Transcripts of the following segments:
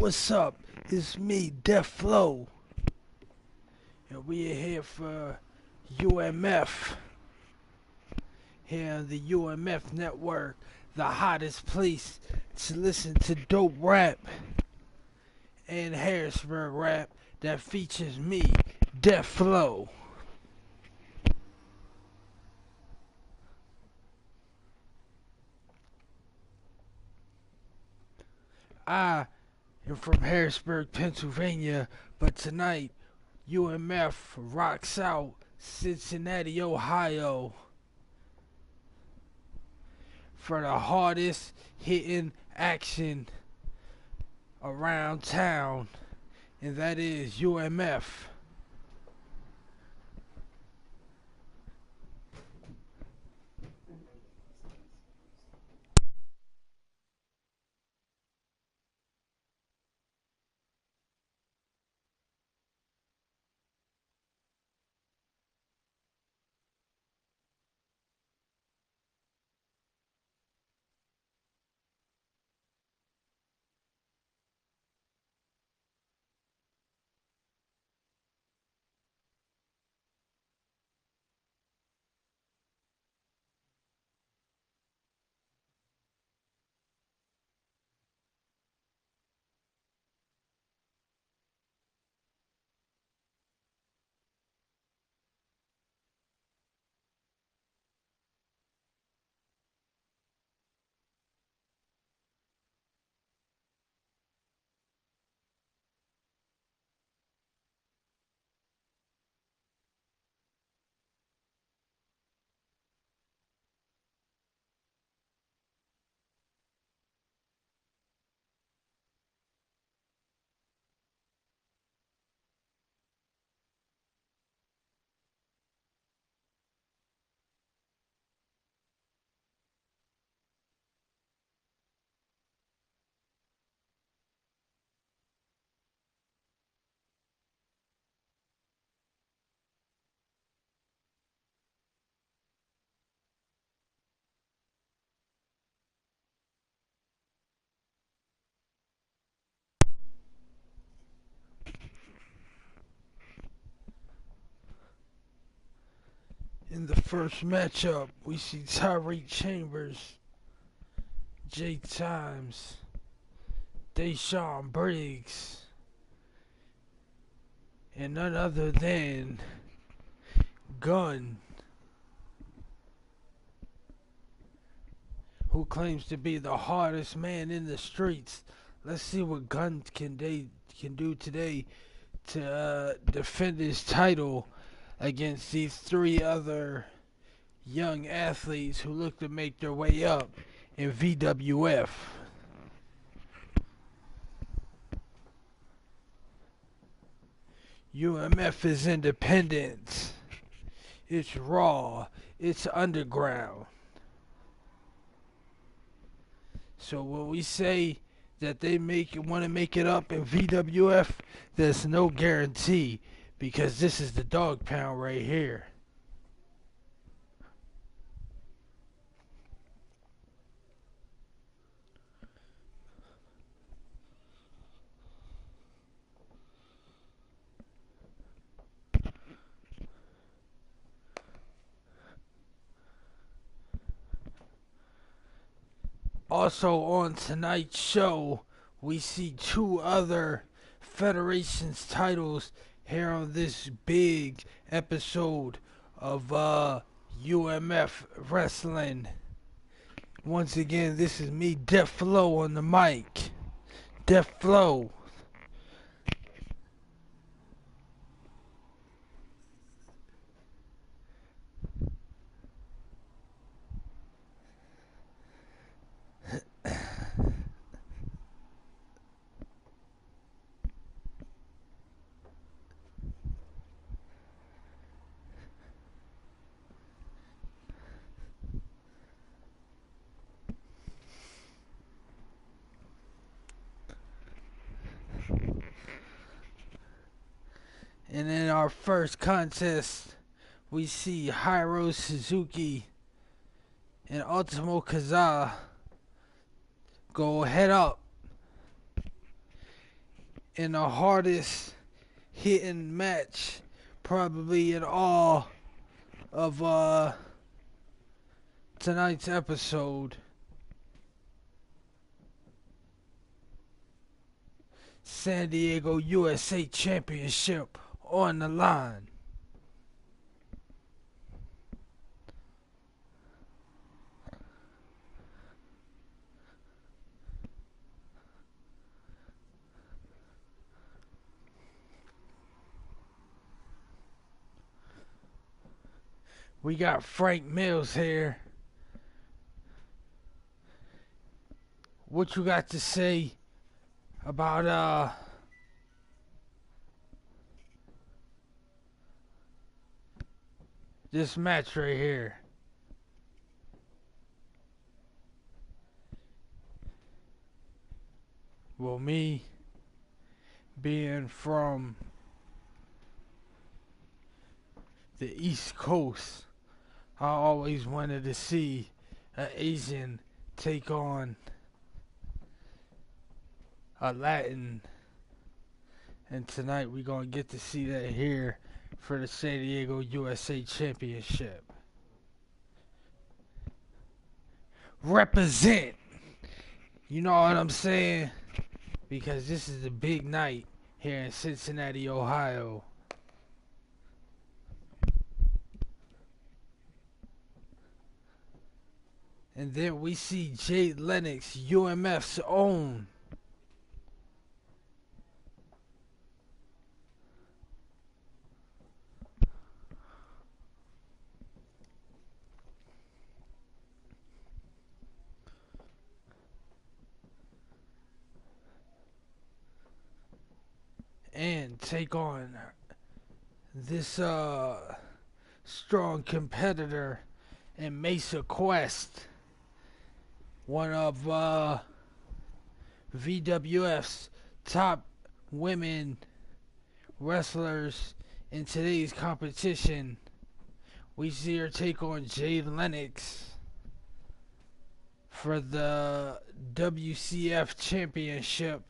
What's up? It's me, Def Flow, and we are here for UMF, here on the UMF network, the hottest place to listen to dope rap and Harrisburg rap that features me, Def Flow. I am from Harrisburg, Pennsylvania, but tonight UMF rocks out Cincinnati, Ohio for the hardest hitting action around town, and that is UMF. In the first matchup, we see Tyreek Chambers, J Times, Deshaun Briggs, and none other than Gunn, who claims to be the hardest man in the streets. Let's see what Gunn can do today to defend his title against these three other young athletes who look to make their way up in VWF. UMF is independent. It's raw. It's underground. So when we say that they want to make it up in VWF, there's no guarantee because this is the dog pound right here. Also on tonight's show, we see two other Federation's titles here on this big episode of UMF Wrestling. Once again, this is me, Def Flow, on the mic. Def Flow. And in our first contest, we see Hiro Suzuki and Ultimo Kaza go head up in the hardest hitting match probably in all of tonight's episode. San Diego USA Championship on the line. We got Frank Mills here. What you got to say about this match right here? Well, me being from the East Coast, I always wanted to see an Asian take on a Latin, and tonight we're gonna get to see that here for the San Diego USA Championship. Represent, you know what I'm saying? Because this is a big night here in Cincinnati, Ohio. And then we see Jade Lennox, UMF's own. And take on this strong competitor in Mesa Quest, one of VWF's top women wrestlers in today's competition. We see her take on Jade Lennox for the WCF Championship,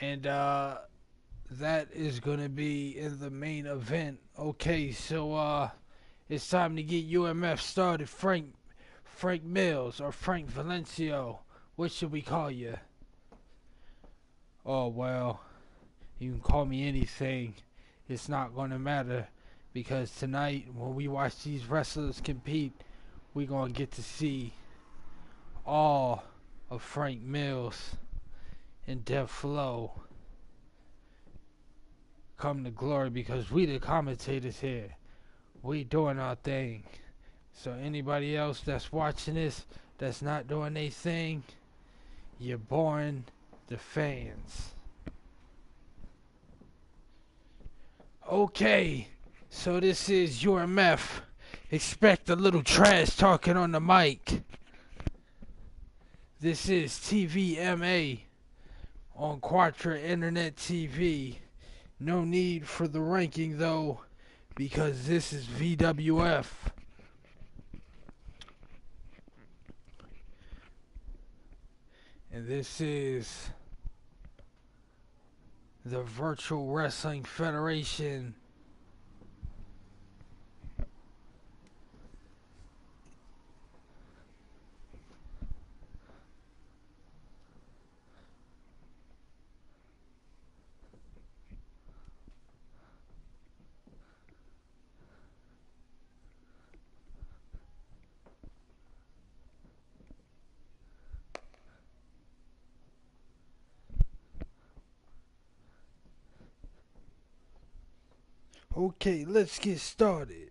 and that is going to be in the main event. Okay, so it's time to get UMF started. Frank Mills or Frank Valencio, what should we call you? Oh, well, you can call me anything. It's not going to matter, because tonight when we watch these wrestlers compete, we're going to get to see all of Frank Mills and Death Flow come to glory, because we the commentators here. We doing our thing. So anybody else that's watching this that's not doing their thing, you're boring the fans. Okay, so this is UMF. Expect a little trash talking on the mic. This is TVMA on Quattro Internet TV. No need for the ranking though, because this is VWF. And this is the Virtual Wrestling Federation. Okay, let's get started.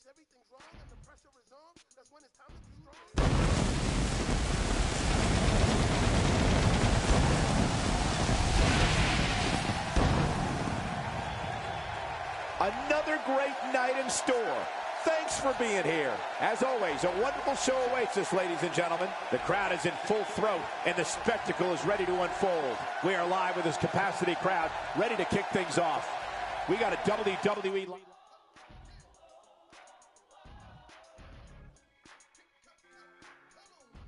everything's wrong and the pressure is on, that's when it's time to be strong. Another great night in store. Thanks for being here. As always, a wonderful show awaits us, ladies and gentlemen. The crowd is in full throat, and the spectacle is ready to unfold. We are live with this capacity crowd, ready to kick things off. We got a WWE...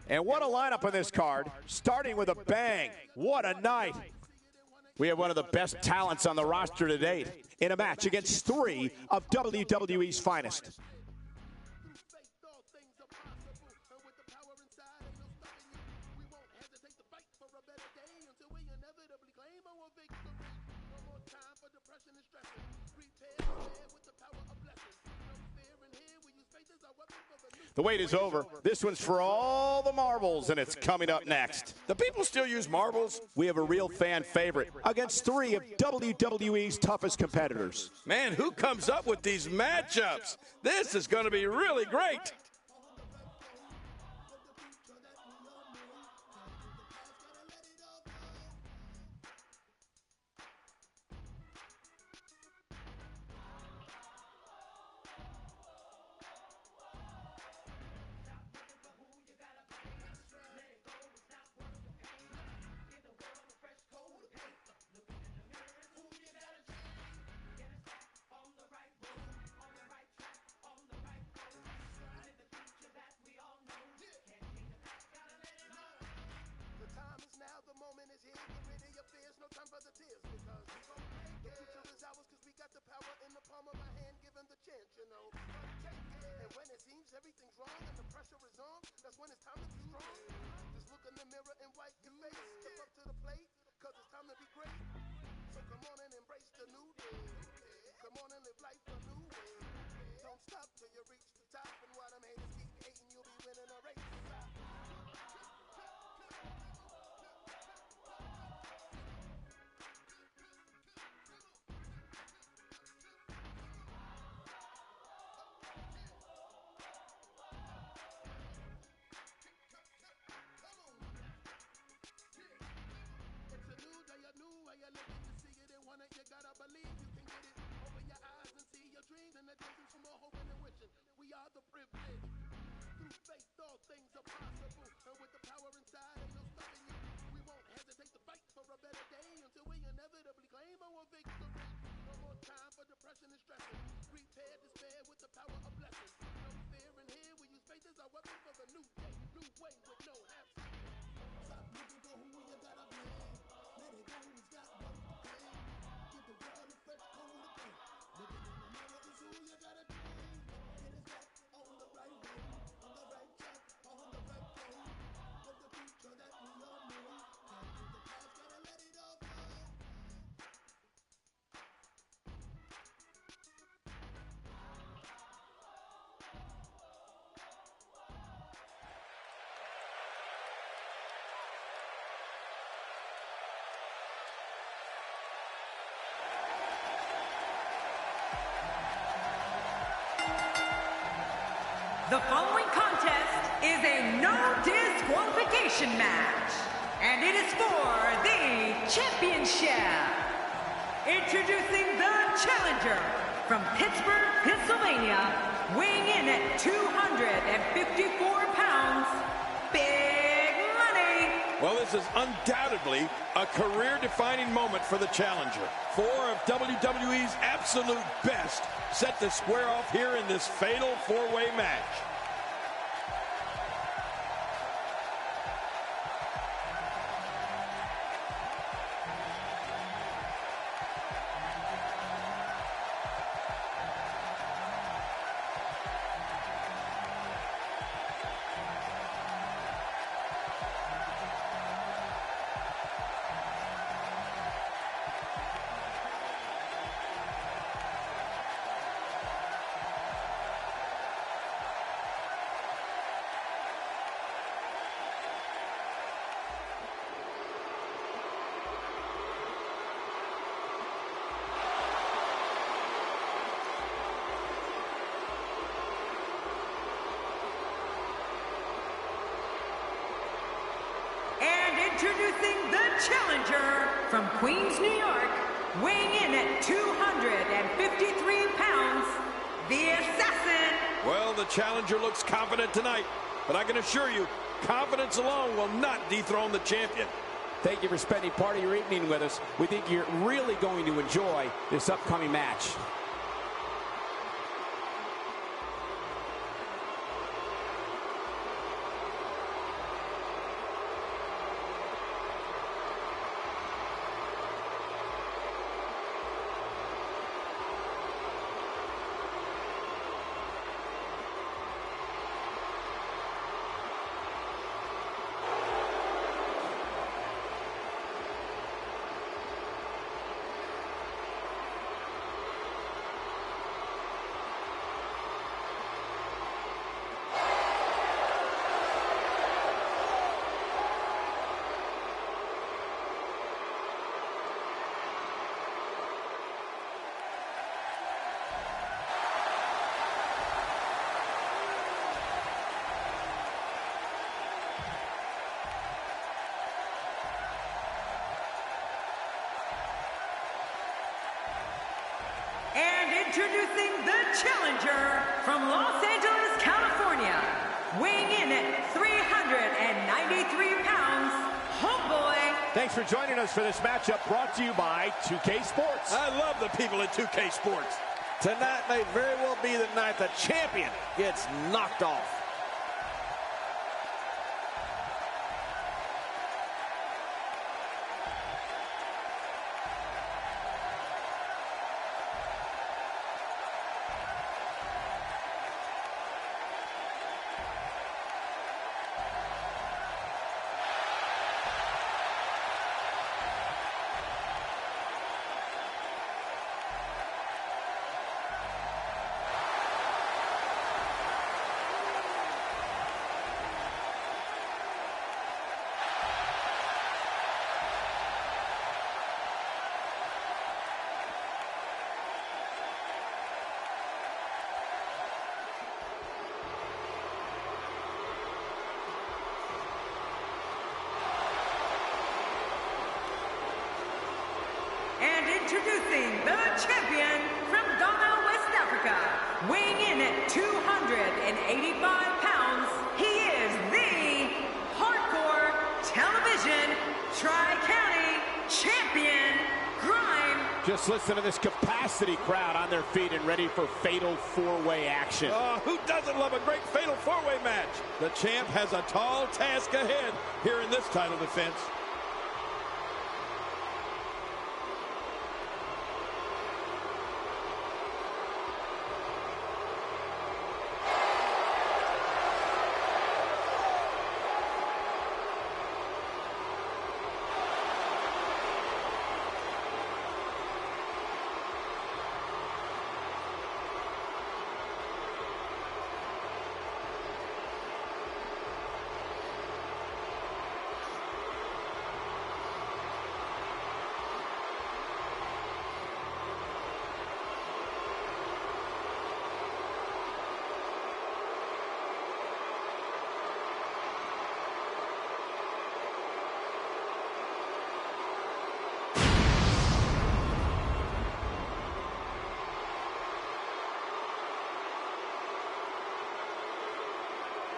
And what a lineup on this card, starting with a bang. What a night. We have one of the best talents on the roster to date in a match against three of WWE's finest. The wait is over. This one's for all the marbles, and it's coming up next. Do people still use marbles? We have a real fan favorite against three of WWE's toughest competitors. Man, who comes up with these matchups? This is going to be really great. Everything's wrong and the pressure is on, that's when it's time to be strong. Just look in the mirror and wipe your face. Step up to the plate, cause it's time to be great. So come on and embrace the new day. Come on and live life a new way. Don't stop till you reach the top, and while them haters keep hating, you'll be winning a race. You gotta believe you can get it. Open your eyes and see your dreams and the distance from more hoping and wishing. We are the privileged. Through faith, all things are possible. And with the power inside, ain't no stopping you. We won't hesitate to fight for a better day until we inevitably claim our victory. No more time for depression and stressing. Prepare despair with the power of blessing. No fear in here. We use faith as our weapon for the new day, new way with no half. Stop looking for who you gotta be. Let it go, it's got work to pay. Give the world a fresh coat of paint. Looking in the mirror is who you gotta be. Get us back on the right way, on the right track, on the right road. With the future that we all know. Can't keep the past, gotta let it all go. The following contest is a no disqualification match, and it is for the championship. Introducing the challenger from Pittsburgh, Pennsylvania, weighing in at 254 pounds, Big Money. Well, this is undoubtedly a career-defining moment for the challenger. Four of WWE's absolute best set to square off here in this fatal four-way match. Introducing the challenger from Queens, New York, weighing in at 253 pounds, the Assassin. Well, the challenger looks confident tonight, but I can assure you, confidence alone will not dethrone the champion. Thank you for spending part of your evening with us. We think you're really going to enjoy this upcoming match. And introducing the challenger from Los Angeles, California, weighing in at 393 pounds, homeboy. Thanks for joining us for this matchup brought to you by 2K Sports. I love the people at 2K Sports. Tonight may very well be the night the champion gets knocked off. And introducing the champion from Ghana, West Africa, weighing in at 285 pounds, he is the Hardcore Television Tri-County Champion, Grime. Just listen to this capacity crowd on their feet and ready for fatal four-way action. Who doesn't love a great fatal four-way match? The champ has a tall task ahead here in this title defense.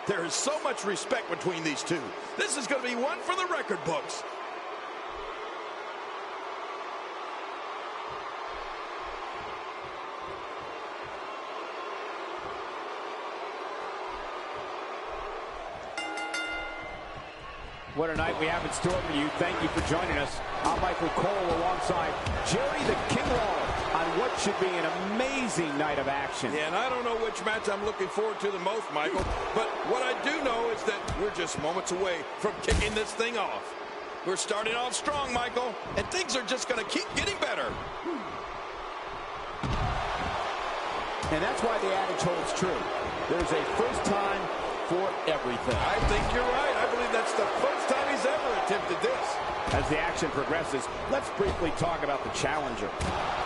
There is so much respect between these two. This is going to be one for the record books. What a night we have in store for you. Thank you for joining us. I'm Michael Cole alongside Jerry the King Lawler on what should be an amazing night of action. Yeah, and I don't know which match I'm looking forward to the most, Michael, but what I do know is that we're just moments away from kicking this thing off. We're starting off strong, Michael, and things are just going to keep getting better. And that's why the adage holds true. There's a first time for everything. I think you're right. I believe that's the first time he's ever attempted this. As As the action progresses, let's briefly talk about the challenger.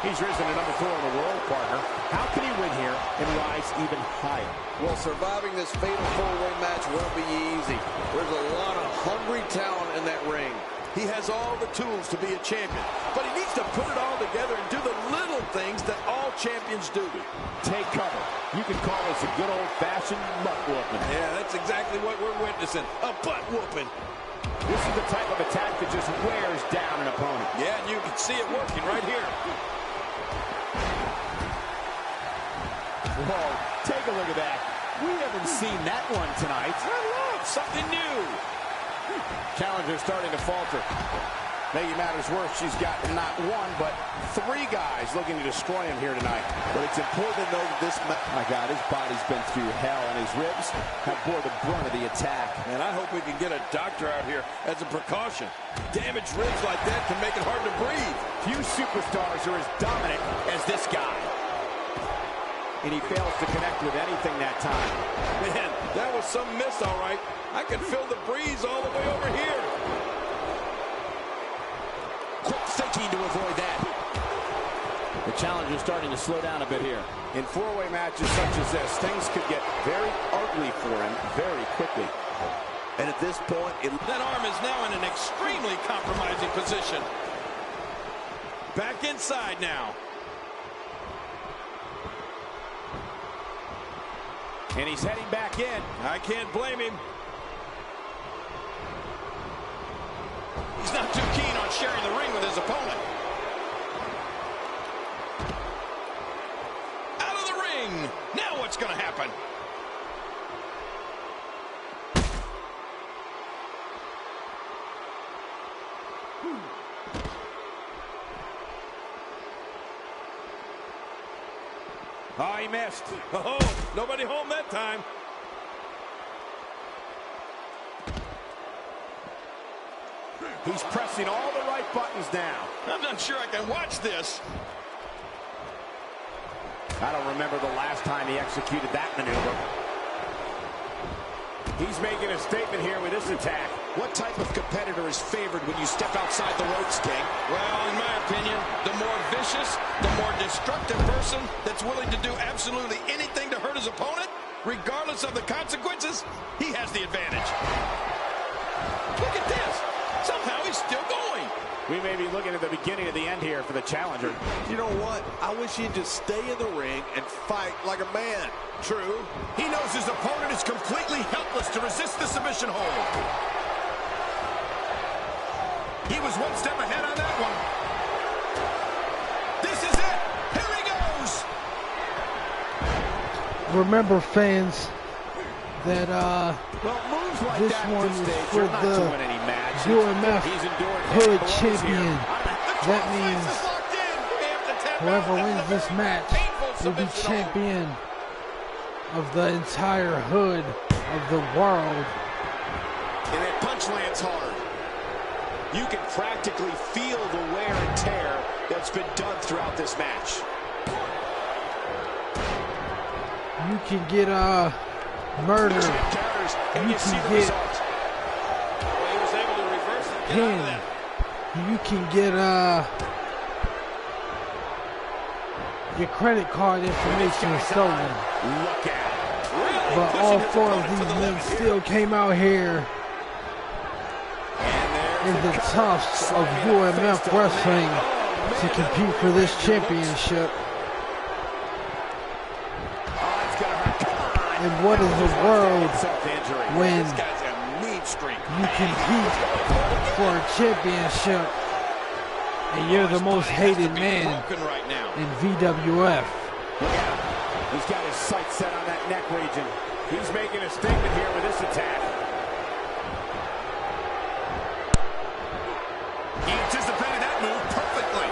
He's risen to number 4 in the world, partner. How can he win here and rise even higher? Well, surviving this fatal 4-way match won't be easy. There's a lot of hungry talent in that ring. He has all the tools to be a champion, but he needs to put it all together and do the little things that all champions do. Take cover. You can call this a good old-fashioned butt whooping. Yeah, that's exactly what we're witnessing, a butt whooping. This is the type of attack that just wears down an opponent. Yeah, and you can see it working right here. Whoa, take a look at that. We haven't seen that one tonight. I love something new. Challenger starting to falter. Making matters worse, she's got not 1, but 3 guys looking to destroy him here tonight. But it's important to know that this my God, his body's been through hell, and his ribs have bore the brunt of the attack. And I hope we can get a doctor out here as a precaution. Damaged ribs like that can make it hard to breathe. Few superstars are as dominant as this guy. And he fails to connect with anything that time. Man, that was some miss, all right. I can feel the breeze all the way over here. Quick thinking to avoid that. The challenger's starting to slow down a bit here. In 4-way matches such as this, things could get very ugly for him very quickly. And at this point, that arm is now in an extremely compromising position. Back inside now. And he's heading back in. I can't blame him. He's not too keen on sharing the ring with his opponent. Out of the ring. Now what's going to happen? Oh, he missed. Oh, nobody home that time. He's pressing all the right buttons now. I'm not sure I can watch this. I don't remember the last time he executed that maneuver. He's making a statement here with this attack. What type of competitor is favored when you step outside the ropes, King? Well, in my opinion, the more vicious, the more destructive person that's willing to do absolutely anything to hurt his opponent, regardless of the consequences, he has the advantage. Look at this. Somehow he's still going. We may be looking at the beginning of the end here for the challenger. you know what? I wish he'd just stay in the ring and fight like a man. True. He knows his opponent is completely helpless to resist the submission hold. He was one step ahead on that one. This is it. Here he goes. Remember, fans, that Moves like this that one at is stage, for you're not the doing any match. UMF He's endured Hood blows champion. here. That means whoever wins this match will be champion of the entire hood of the world. And that punch lands hard. You can practically feel the wear and tear that's been done throughout this match. You can get murdered. You can get pinned. You can get your credit card information stolen. Look at it. But all 4 of these men still came out here in the toughs of UMF wrestling to compete for this championship. And what is the world when you compete for a championship and you're the most hated man in VWF? He's got his sights set on that neck region. He's making a statement here with this attack. He anticipated that move perfectly.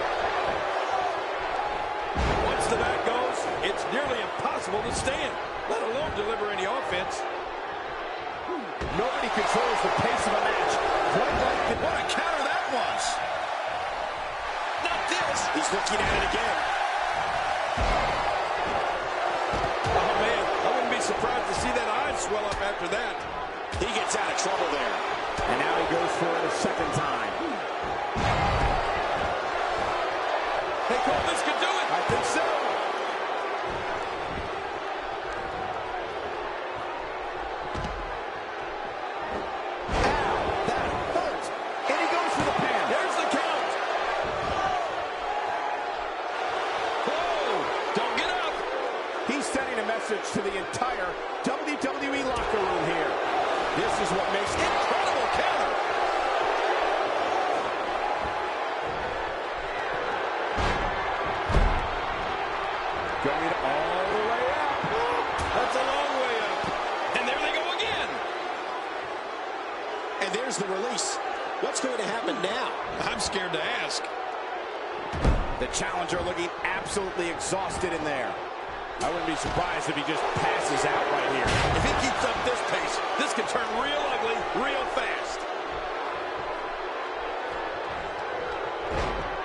Once the back goes, it's nearly impossible to stand, let alone deliver any offense. Nobody controls the pace of a match. What a counter that was. Not this. He's looking at it again. Oh, man, I wouldn't be surprised to see that eye swell up after that. He gets out of trouble there. And now he goes for it a second time. Hey, Cole, this could do it. I think so. Ow, that hurt. And he goes for the pin. There's the count. Whoa, don't get up. He's sending a message to the entire WWE locker room here. This is what makes Incredible counter. going all the way up. That's a long way up. And there they go again. And there's the release. What's going to happen now? I'm scared to ask. The challenger looking absolutely exhausted in there. I wouldn't be surprised if he just passes out right here. If he keeps up this pace, this could turn real ugly real fast.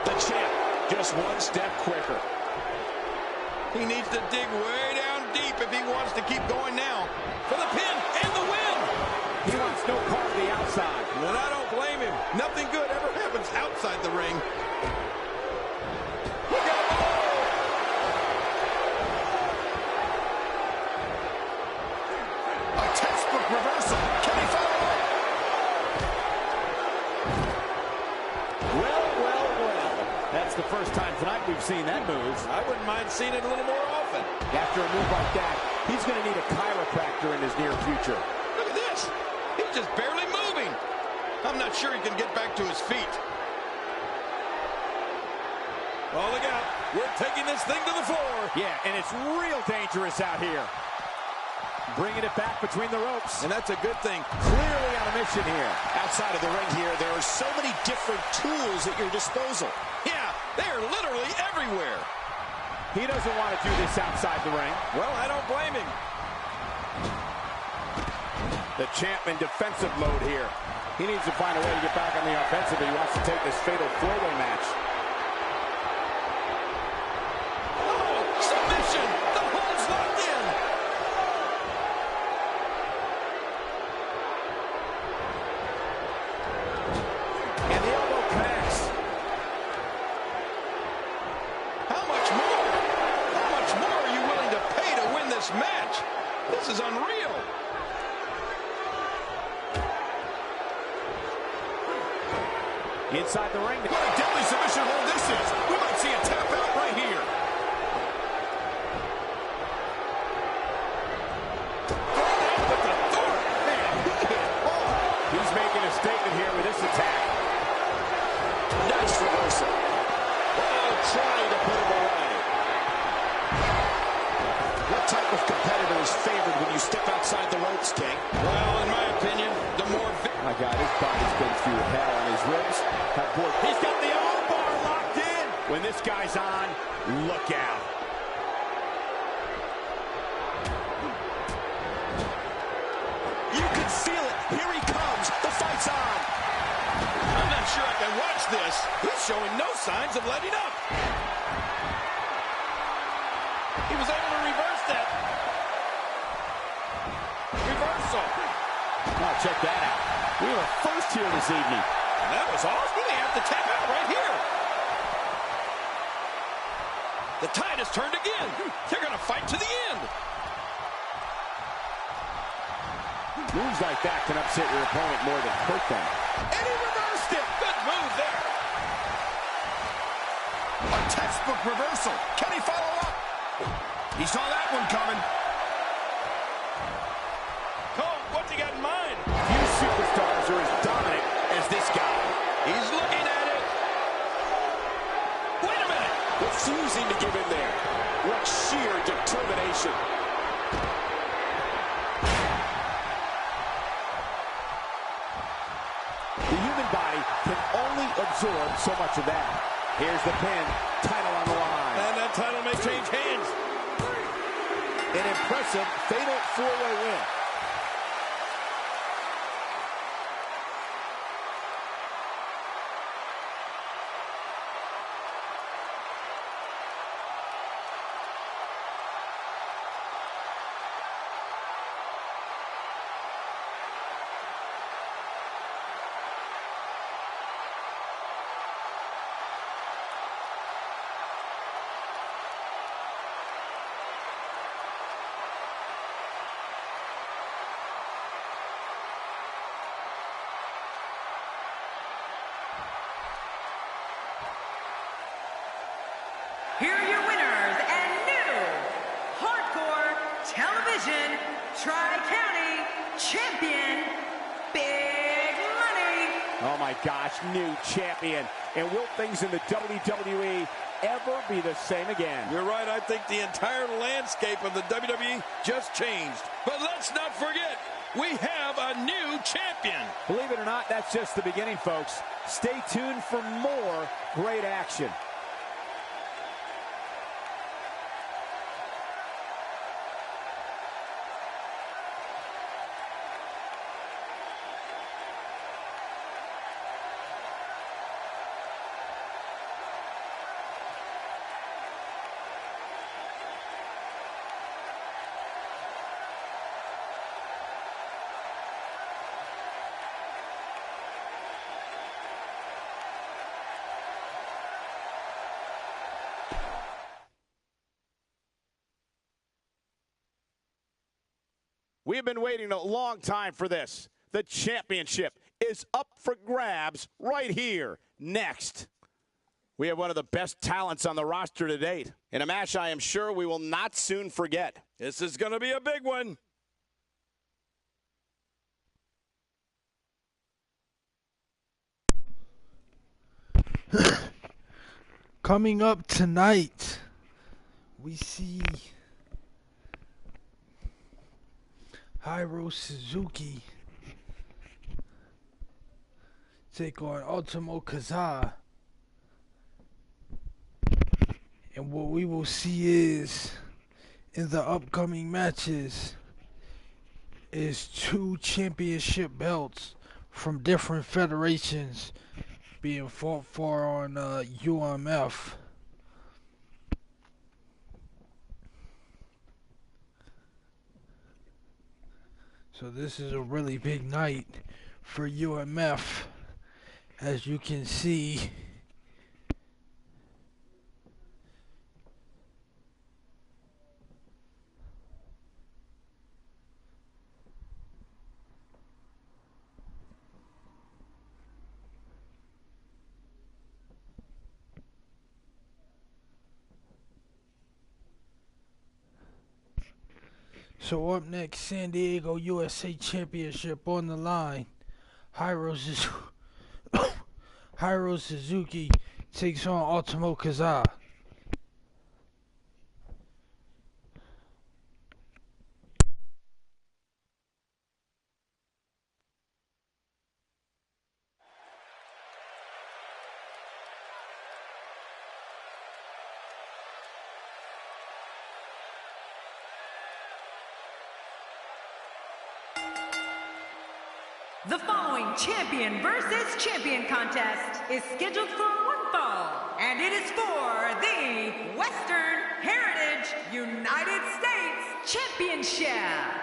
The champ just one step quicker. He needs to dig way down deep if he wants to keep going now. For the pin and the win. He wants no part of the outside. And I don't blame him. Nothing good ever happens outside the ring. Look out below. A textbook reversal. Can he follow up? Well, well, well. That's the first time tonight we've seen that move. I wouldn't mind seeing it a little more often. After a move like that, he's going to need a chiropractor in his near future. Look at this. He's just barely moving. I'm not sure he can get back to his feet. Oh, look out. We're taking this thing to the floor. Yeah, and it's real dangerous out here. Bringing it back between the ropes. And that's a good thing. Clearly on a mission here. Outside of the ring here, there are so many different tools at your disposal. Yeah, they're literally everywhere. He doesn't want to do this outside the ring. Well, I don't blame him. The champ in defensive mode here. He needs to find a way to get back on the offensive if he wants to take this fatal four-way match. Oh, submission. The hold's locked in. And the elbow connects. How much more? How much more are you willing to pay to win this match? This is unreal. Inside the ring. What a deadly submission hold this is. We might see a tap out right here. With authority. Man, he hit hard. He's making a statement here with this attack. Nice reversal. Oh, trying to put him away. What type of competitor is favored when you step outside the ropes, King? Well, in my opinion, the more... My God, his body's been through hell, and his ribs have bored. He's got the arm bar locked in. When this guy's on, look out. You can feel it. Here he comes. The fight's on. I'm not sure I can watch this. He's showing no signs of letting up. He was able to reverse that. Reversal. Now check that out. We have a first here this evening. That was awesome. They have to tap out right here. The tide has turned again. They're going to fight to the end. Moves like that can upset your opponent more than hurt them. And he reversed it. Good move there. A textbook reversal. Can he follow up? He saw that one coming. Cole, what's he got in mind? Few superstars are as dominant as this guy. He's looking at it. Wait a minute. Refusing to give in there. What sheer determination. The human body can only absorb so much of that. Here's the pin, title on the line. And that title may change hands. An impressive fatal four-way win. here are your winners and new Hardcore Television Tri-County Champion, Big Money. Oh my gosh, new champion. And will things in the WWE ever be the same again? You're right. I think the entire landscape of the WWE just changed. But let's not forget, we have a new champion. Believe it or not, that's just the beginning, folks. Stay tuned for more great action. We have been waiting a long time for this. The championship is up for grabs right here. Next, we have one of the best talents on the roster to date, in a match I am sure we will not soon forget. This is going to be a big one. Coming up tonight, we see Hiro Suzuki take on Ultimo Kaza. And what we will see is, in the upcoming matches, is 2 championship belts from different federations being fought for on UMF. So this is a really big night for UMF, as you can see. So up next, San Diego USA Championship on the line. Hiro Suzuki takes on Ultimo Kaza. The following champion versus champion contest is scheduled for one fall, and it is for the Western Heritage United States Championship.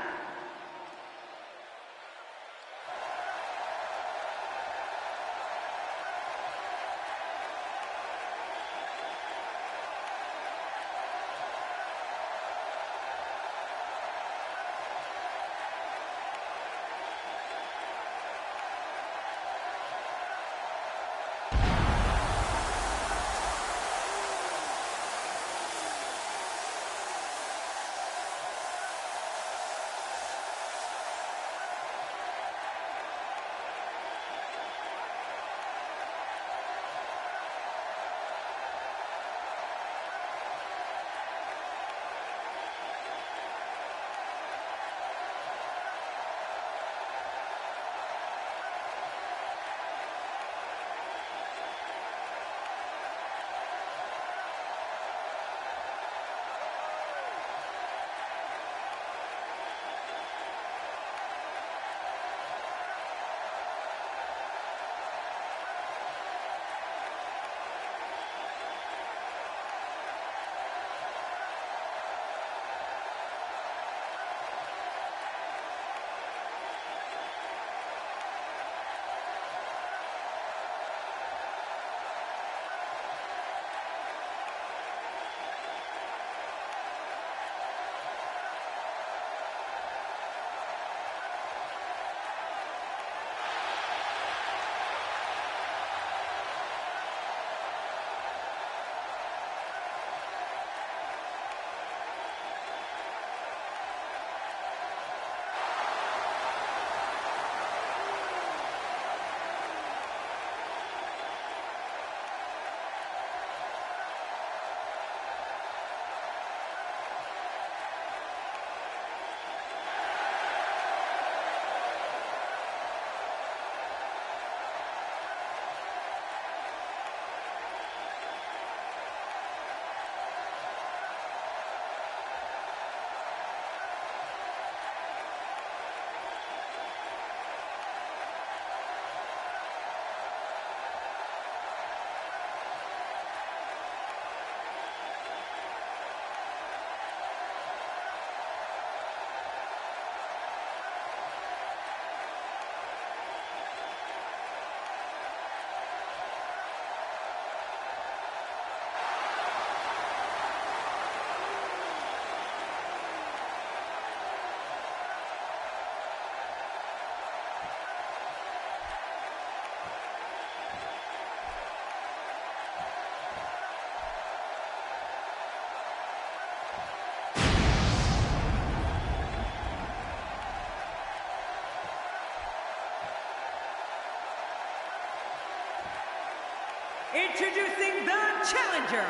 Introducing the challenger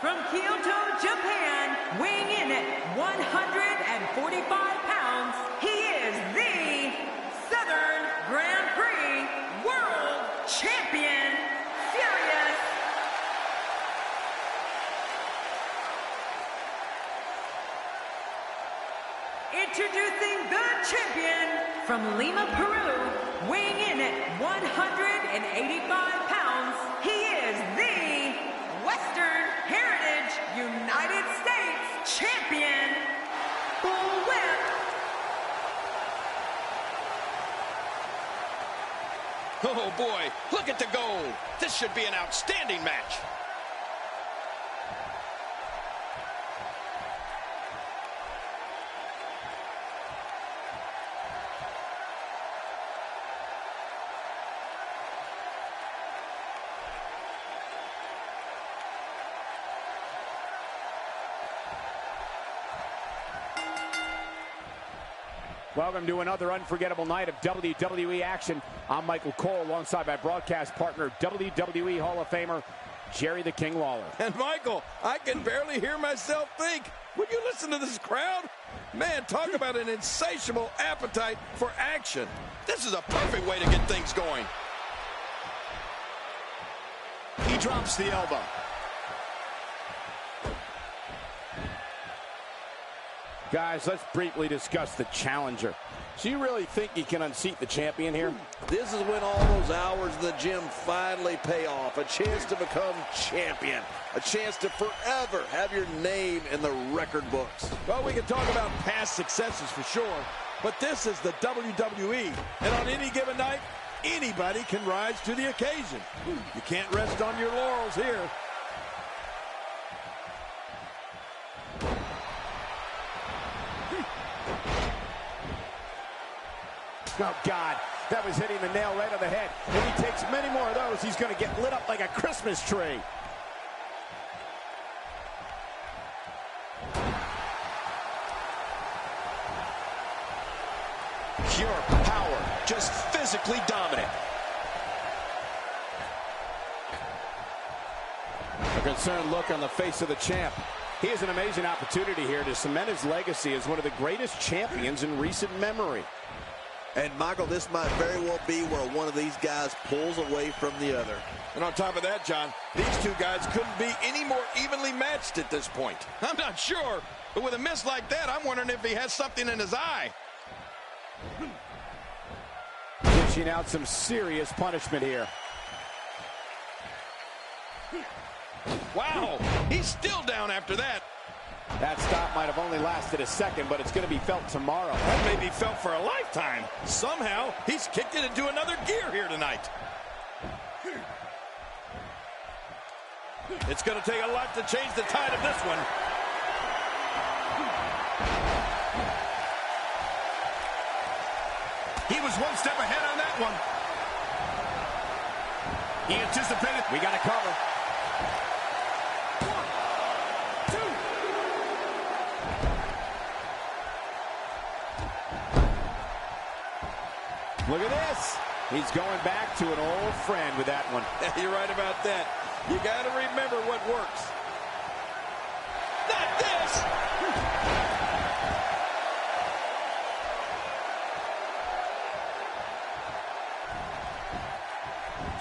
from Kyoto, Japan, weighing in at 145 pounds, he is the Southern Grand Prix World Champion, Furious. Introducing the champion from Lima, Peru, weighing in at 185 pounds, he is the Western Heritage United States Champion, Bullwhip. Oh boy, look at the gold. This should be an outstanding match. Welcome to another unforgettable night of WWE action. I'm Michael Cole alongside my broadcast partner, WWE Hall of Famer, Jerry the King Lawler. And Michael, I can barely hear myself think. Would you listen to this crowd? Man, talk about an insatiable appetite for action. This is a perfect way to get things going. He drops the elbow. Guys, let's briefly discuss the challenger. Do you really think he can unseat the champion here? This is when all those hours in the gym finally pay off. A chance to become champion. A chance to forever have your name in the record books. Well, we can talk about past successes for sure, but this is the WWE, and on any given night, anybody can rise to the occasion. You can't rest on your laurels here. Oh, God, that was hitting the nail right on the head. If he takes many more of those, he's going to get lit up like a Christmas tree. Pure power, just physically dominant. A concerned look on the face of the champ. He has an amazing opportunity here to cement his legacy as one of the greatest champions in recent memory. And, Michael, this might very well be where one of these guys pulls away from the other. And on top of that, John, these two guys couldn't be any more evenly matched at this point. I'm not sure, but with a miss like that, I'm wondering if he has something in his eye. Dishing out some serious punishment here. Wow, he's still down after that. That stop might have only lasted a second, but it's going to be felt tomorrow. That may be felt for a lifetime. Somehow, he's kicked it into another gear here tonight. It's going to take a lot to change the tide of this one. He was one step ahead on that one. He anticipated. We got to cover. Look at this. He's going back to an old friend with that one. You're right about that. You got to remember what works. Not this!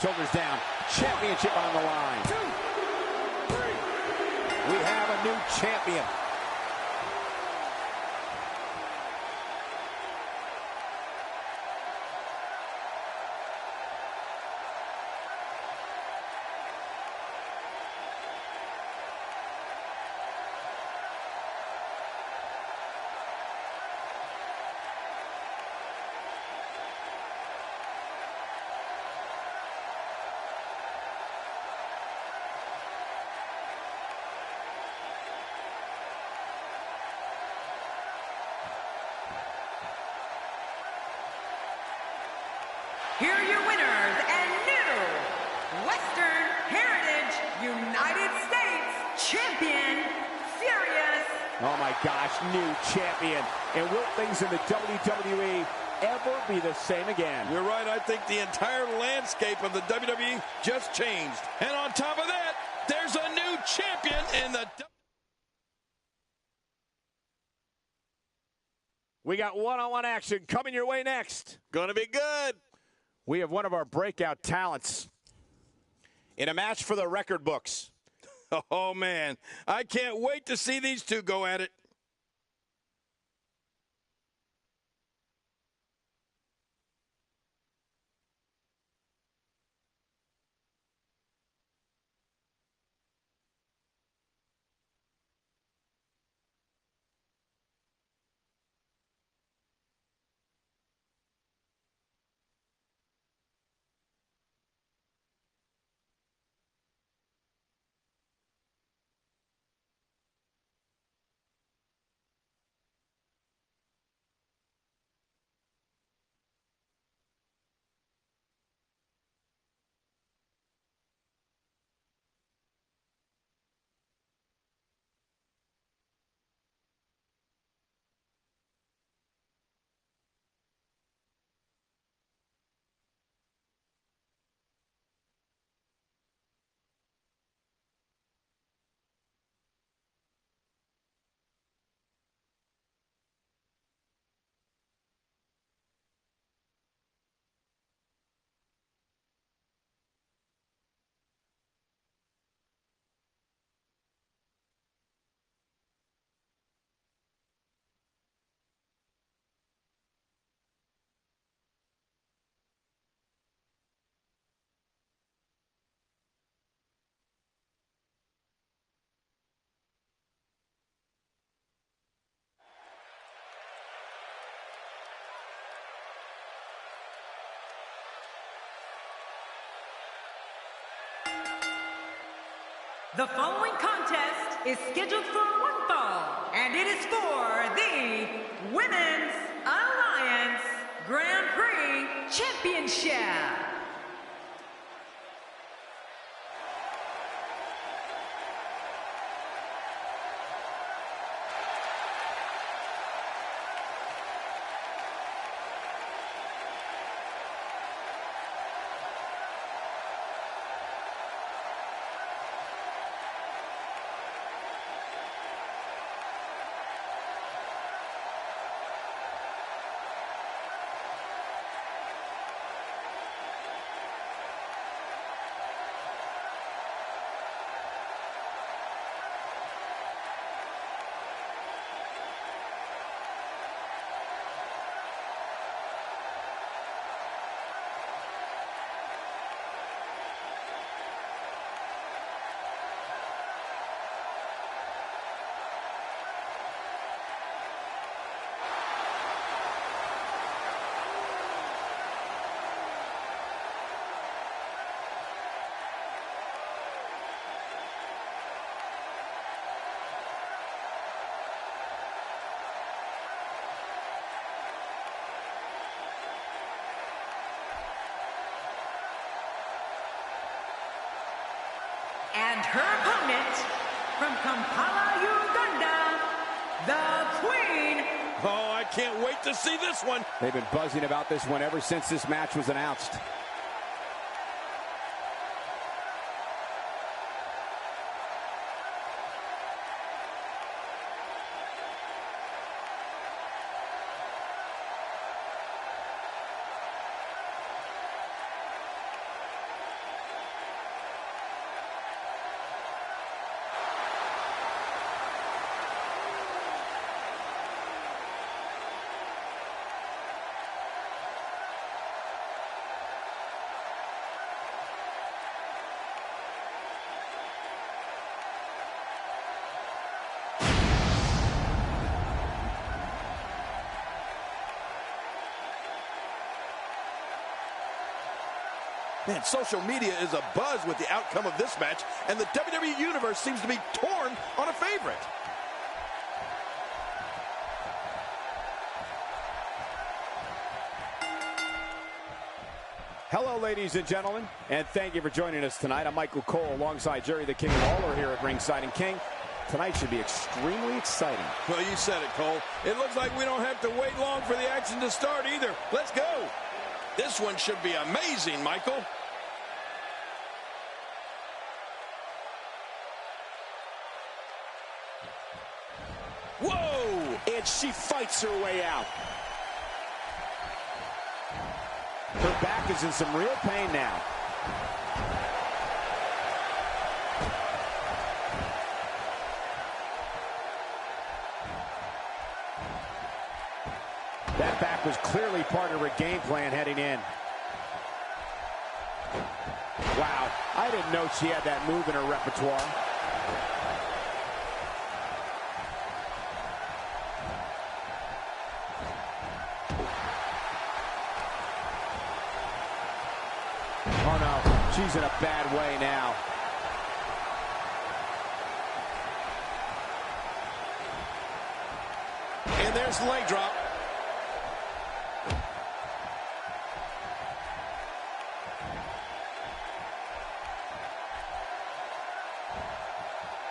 Shoulders down. Championship on the line. 2, 3. We have a new champion. Here are your winners and new Western Heritage United States Champion, Furious. Oh my gosh, new champion. And will things in the WWE ever be the same again. You're right. I think the entire landscape of the WWE just changed. And on top of that, there's a new champion in the... We got one-on-one action coming your way next. Gonna be good. We have one of our breakout talents in a match for the record books. Oh, man. I can't wait to see these two go at it. The following contest is scheduled for one fall, and it is for the Women's Alliance Grand Prix Championship. And her opponent, from Kampala, Uganda, the Queen. Oh, I can't wait to see this one. They've been buzzing about this one ever since this match was announced. Man, social media is abuzz with the outcome of this match, and the WWE Universe seems to be torn on a favorite. Hello, ladies and gentlemen, and thank you for joining us tonight. I'm Michael Cole alongside Jerry the King Lawler here at ringside. And King, Tonight should be extremely exciting. Well, you said it, Cole. It looks like we don't have to wait long for the action to start either. Let's go. This one should be amazing, Michael. Whoa! And she fights her way out. Her back is in some real pain now. That back was clearly part of her game plan heading in. Wow, I didn't know she had that move in her repertoire. Oh no, she's in a bad way now. And there's the leg drop.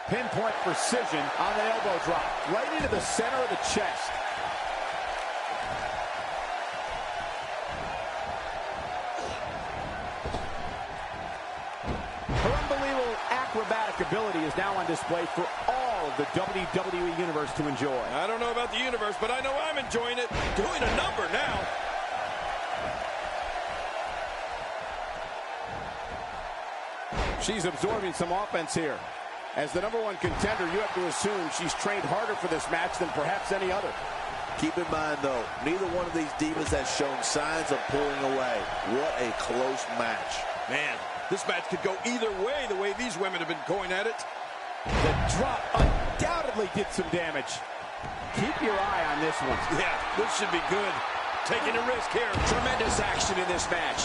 Pinpoint precision on the elbow drop, right into the center of the chest. Her unbelievable acrobatic ability is now on display for all of the WWE Universe to enjoy. I don't know about the universe, but I know I'm enjoying it. Doing a number now. She's absorbing some offense here. As the #1 contender, you have to assume she's trained harder for this match than perhaps any other. Keep in mind, though, neither one of these divas has shown signs of pulling away. What a close match. Man, this match could go either way, the way these women have been going at it. The drop undoubtedly did some damage. Keep your eye on this one. Yeah, this should be good. Taking a risk here. Tremendous action in this match.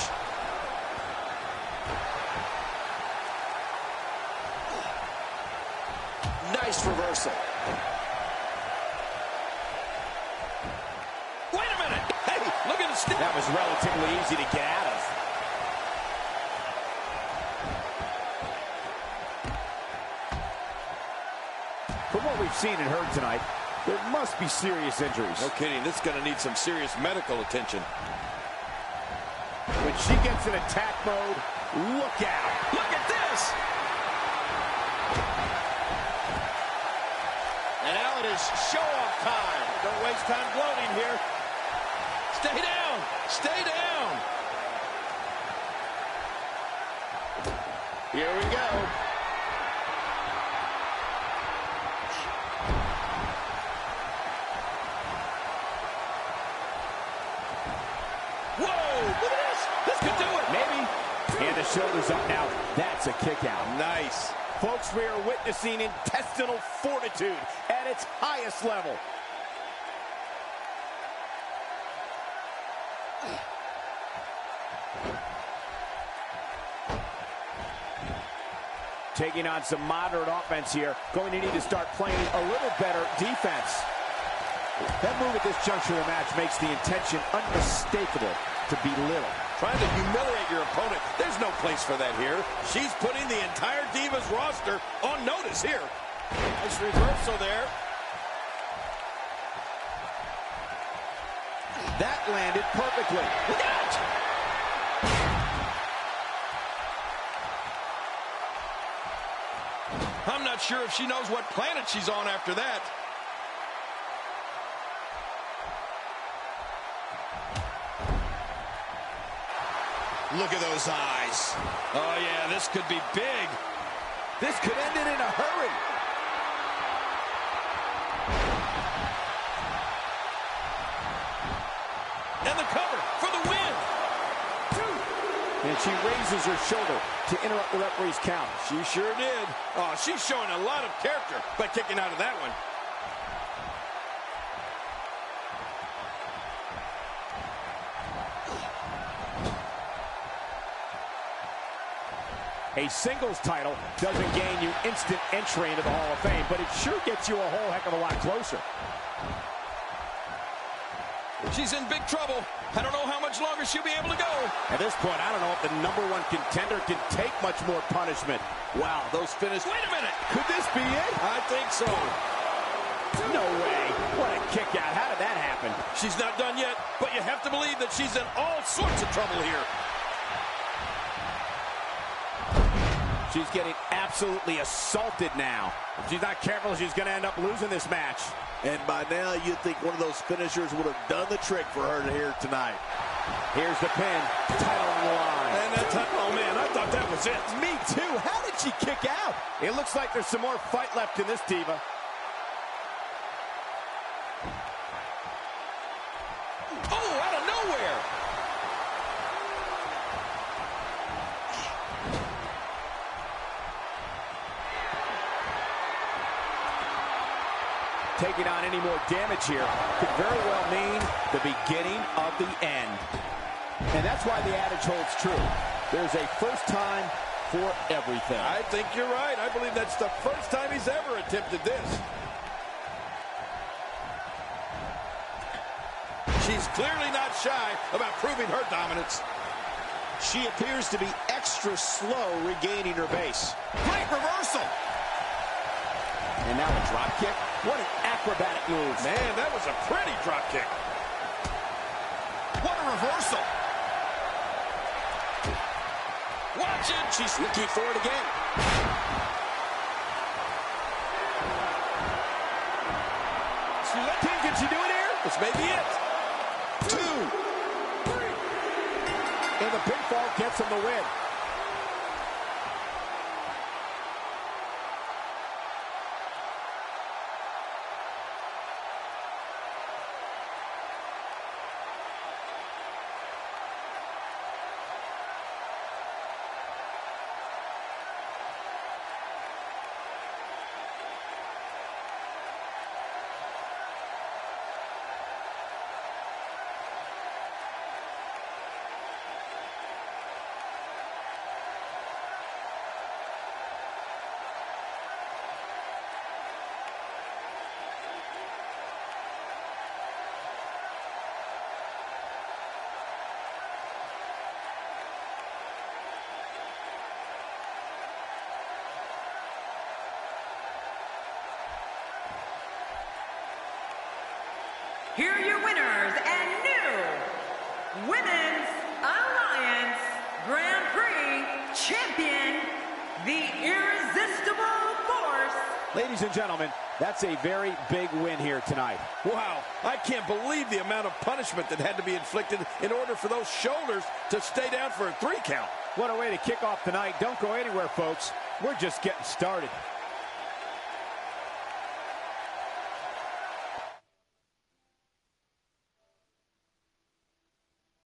Nice reversal. Wait a minute. Hey, look at the stick. That was relatively easy to get out of. From what we've seen and heard tonight, there must be serious injuries. No kidding. This is going to need some serious medical attention. When she gets in attack mode, look out. Look at this. And now it is show-off time. Don't waste time gloating here. Stay down. Stay down. Here we go. Whoa, look at this. This could do it. Maybe. And the shoulder's up now. That's a kick out. Nice. Folks, we are witnessing intestinal fortitude at its highest level. Taking on some moderate offense here. Going to need to start playing a little better defense. That move at this juncture of the match makes the intention unmistakable to belittle. Trying to humiliate your opponent. There's no place for that here. She's putting the entire Divas roster on notice here. Nice reversal there. That landed perfectly. Look out! I'm not sure if she knows what planet she's on after that. Look at those eyes. Oh, yeah, this could be big. This could end it in a hurry. And the cover for the win. And she raises her shoulder to interrupt the referee's count. She sure did. Oh, she's showing a lot of character by kicking out of that one. A singles title doesn't gain you instant entry into the Hall of Fame, but it sure gets you a whole heck of a lot closer. She's in big trouble. I don't know how much longer she'll be able to go. At this point, I don't know if the #1 contender can take much more punishment. Wow, those finishes. Wait a minute. Could this be it? I think so. No way. What a kick out. How did that happen? She's not done yet, but you have to believe that she's in all sorts of trouble here. She's getting absolutely assaulted now. If she's not careful, she's going to end up losing this match. And by now, you'd think one of those finishers would have done the trick for her here tonight. Here's the pin. Title on the line. And that time, oh man, I thought that was it. Me too. How did she kick out? It looks like there's some more fight left in this diva. Oh, out of nowhere. Taking on any more damage here could very well mean the beginning of the end. And that's why the adage holds true. There's a first time for everything. I think you're right. I believe that's the first time he's ever attempted this. She's clearly not shy about proving her dominance. She appears to be extra slow regaining her base. Great reversal. And now a drop kick. What an acrobatic move. Man, that was a pretty drop kick. What a reversal. Watch it. She's looking for it again. Can she do it here? This may be it. 2. And the pinfall gets him the win. Here are your winners and new Women's Alliance Grand Prix champion, the Irresistible Force. Ladies and gentlemen, that's a very big win here tonight. Wow, I can't believe the amount of punishment that had to be inflicted in order for those shoulders to stay down for a 3 count. What a way to kick off the night. Don't go anywhere, folks. We're just getting started.